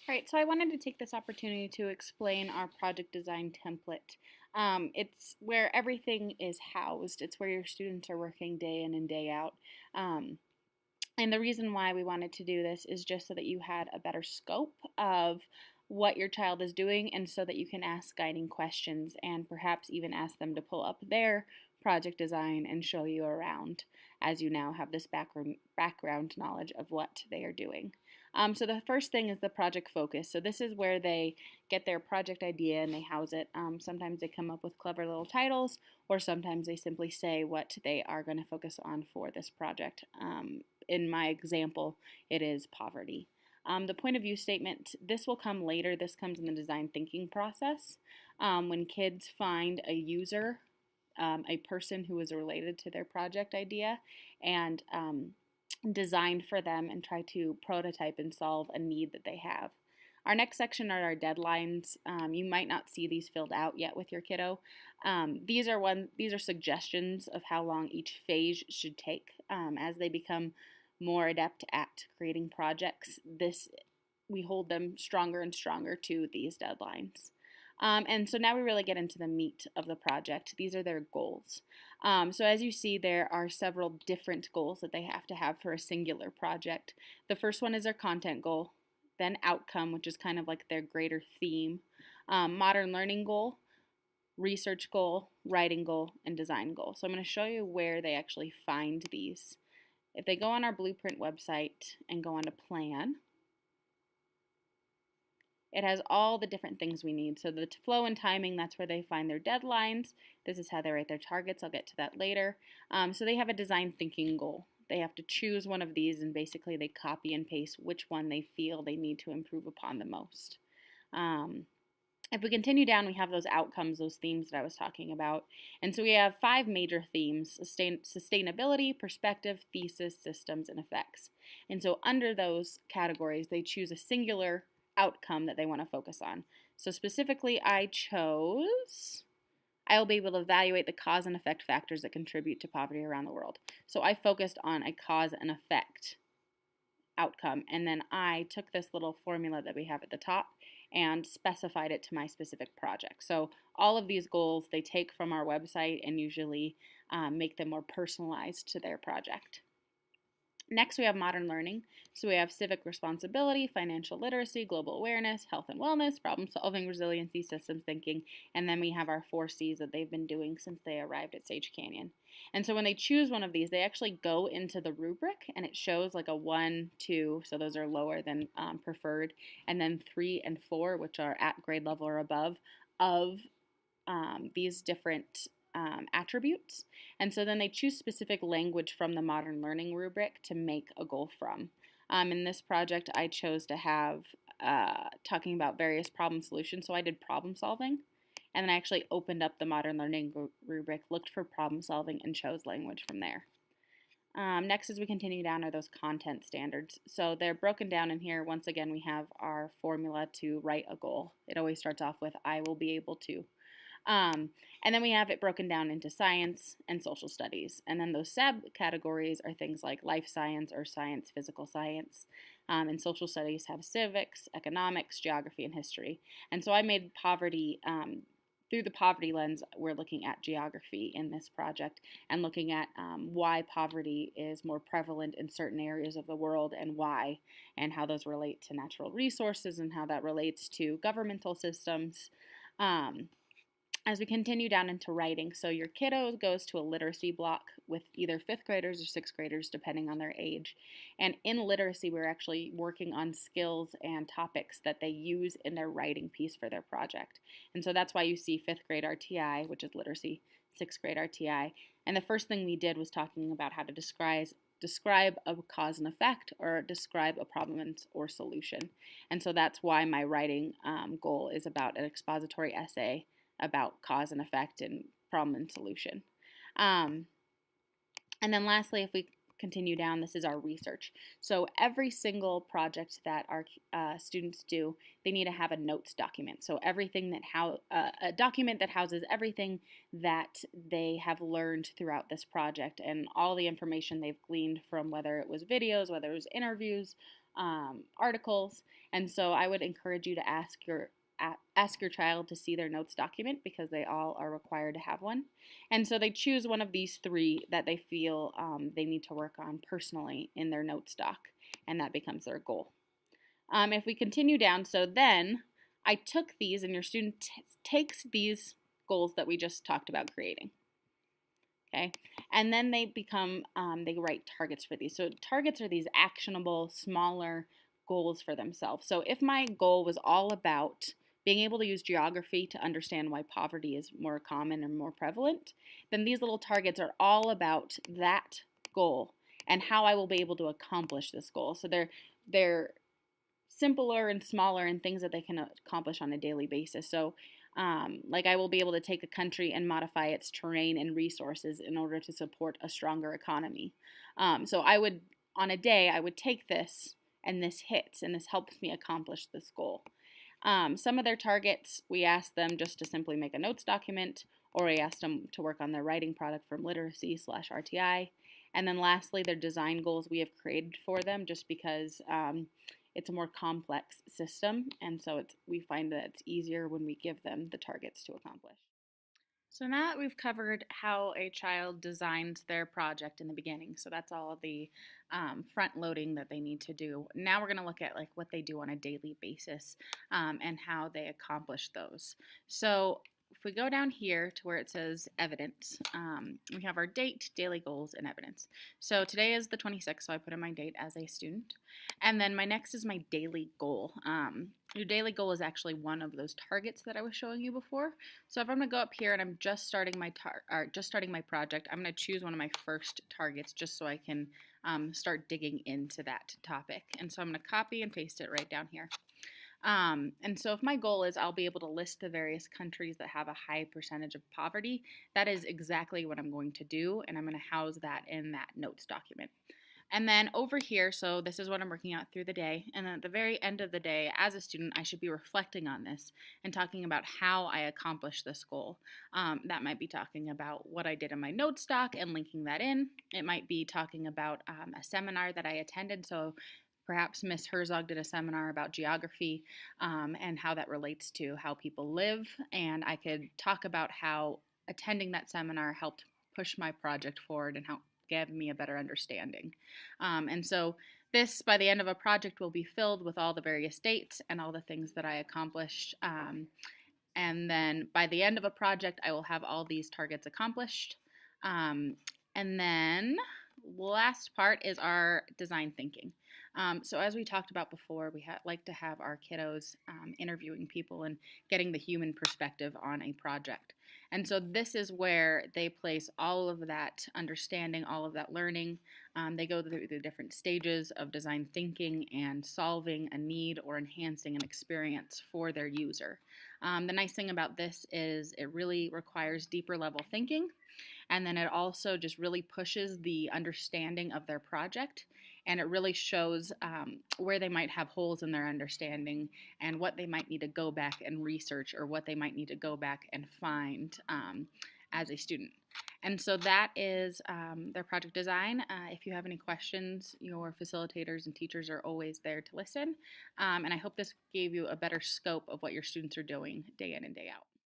All right, so I wanted to take this opportunity to explain our project design template. It's where everything is housed. It's where your students are working day in and day out. Um, and the reason why we wanted to do this is just so that you had a better scope of what your child is doing and so that you can ask guiding questions and perhaps even ask them to pull up their project design and show you around as you now have this background knowledge of what they are doing. So the first thing is the project focus. So this is where they get their project idea and they house it. Sometimes they come up with clever little titles, or sometimes they simply say what they are going to focus on for this project. In my example, it is poverty. The point of view statement, this will come later. This comes in the design thinking process. When kids find a user, a person who is related to their project idea, and design for them and try to prototype and solve a need that they have. Our next section are our deadlines. You might not see these filled out yet with your kiddo. These are suggestions of how long each phase should take as they become more adept at creating projects. We hold them stronger and stronger to these deadlines. And so now we really get into the meat of the project. These are their goals. So as you see, there are several different goals that they have to have for a singular project. The first one is their content goal, then outcome, which is kind of like their greater theme, modern learning goal, research goal, writing goal, and design goal. So I'm going to show you where they actually find these. If they go on our Blueprint website and go on to plan, it has all the different things we need. So the flow and timing, that's where they find their deadlines. This is how they write their targets. I'll get to that later. So they have a design thinking goal. They have to choose one of these and basically they copy and paste which one they feel they need to improve upon the most. If we continue down, we have those outcomes, those themes that I was talking about. And so we have 5 major themes: sustainability, perspective, thesis, systems, and effects. And so under those categories, they choose a singular outcome that they want to focus on. So specifically, I'll be able to evaluate the cause and effect factors that contribute to poverty around the world. So I focused on a cause and effect outcome, and then I took this little formula that we have at the top and specified it to my specific project. So all of these goals they take from our website and usually make them more personalized to their project. Next, we have modern learning. So we have civic responsibility, financial literacy, global awareness, health and wellness, problem solving, resiliency, systems thinking, and then we have our 4 C's that they've been doing since they arrived at Sage Canyon. And so when they choose one of these, they actually go into the rubric and it shows like a 1, 2, so those are lower than preferred, and then 3 and 4, which are at grade level or above, of these different attributes. And so then they choose specific language from the modern learning rubric to make a goal from. In this project, I chose to have talking about various problem solutions. So I did problem solving, and then I actually opened up the modern learning rubric, looked for problem solving, and chose language from there. Next, as we continue down, are those content standards. So they're broken down in here. Once again, we have our formula to write a goal. It always starts off with I will be able to. And then we have it broken down into science and social studies. And then those subcategories are things like life science or science, physical science. And social studies have civics, economics, geography, and history. And so I made poverty, through the poverty lens, we're looking at geography in this project and looking at why poverty is more prevalent in certain areas of the world and why, and how those relate to natural resources and how that relates to governmental systems. As we continue down into writing, so your kiddo goes to a literacy block with either 5th graders or 6th graders, depending on their age. And in literacy, we're actually working on skills and topics that they use in their writing piece for their project. And so that's why you see 5th grade RTI, which is literacy, 6th grade RTI. And the first thing we did was talking about how to describe a cause and effect or describe a problem or solution. And so that's why my writing goal is about an expository essay about cause and effect and problem and solution. And then lastly, if we continue down, this is our research. So every single project that our students do, they need to have a notes document. So everything that a document that houses everything that they have learned throughout this project and all the information they've gleaned from whether it was videos, whether it was interviews, articles. And so I would encourage you to ask your child to see their notes document, because they all are required to have one. And so they choose one of these three that they feel they need to work on personally in their notes doc, and that becomes their goal. If we continue down, so then I took these, and your student takes these goals that we just talked about creating. Okay, and then they become, they write targets for these. So targets are these actionable, smaller goals for themselves. So if my goal was all about being able to use geography to understand why poverty is more common and more prevalent, then these little targets are all about that goal and how I will be able to accomplish this goal. So they're simpler and smaller and things that they can accomplish on a daily basis. So like I will be able to take a country and modify its terrain and resources in order to support a stronger economy. So I would, on a day, I would take this, and this hits, and this helps me accomplish this goal. Some of their targets, we asked them just to simply make a notes document, or we asked them to work on their writing product from literacy/RTI. And then lastly, their design goals we have created for them, just because it's a more complex system, and so we find that it's easier when we give them the targets to accomplish. So now that we've covered how a child designs their project in the beginning, so that's all the front loading that they need to do. Now we're going to look at like what they do on a daily basis and how they accomplish those. So if we go down here to where it says evidence, we have our date, daily goals, and evidence. So today is the 26th, so I put in my date as a student. And then my next is my daily goal. Your daily goal is actually one of those targets that I was showing you before. So if I'm going to go up here and I'm just starting my project, I'm going to choose one of my first targets just so I can start digging into that topic. And so I'm going to copy and paste it right down here. And so if my goal is I'll be able to list the various countries that have a high percentage of poverty, that is exactly what I'm going to do, and I'm going to house that in that notes document. And then over here, so this is what I'm working out through the day, and then at the very end of the day, as a student, I should be reflecting on this and talking about how I accomplished this goal. That might be talking about what I did in my notes doc and linking that in. It might be talking about a seminar that I attended, so perhaps Miss Herzog did a seminar about geography and how that relates to how people live, and I could talk about how attending that seminar helped push my project forward and help give me a better understanding. And so this, by the end of a project, will be filled with all the various dates and all the things that I accomplished. And then by the end of a project, I will have all these targets accomplished. And then last part is our design thinking. So as we talked about before, we like to have our kiddos interviewing people and getting the human perspective on a project. And so this is where they place all of that understanding, all of that learning. They go through the different stages of design thinking and solving a need or enhancing an experience for their user. The nice thing about this is it really requires deeper level thinking, and then it also just really pushes the understanding of their project, and it really shows where they might have holes in their understanding and what they might need to go back and research, or what they might need to go back and find as a student. And so that is their project design. If you have any questions, your facilitators and teachers are always there to listen. And I hope this gave you a better scope of what your students are doing day in and day out.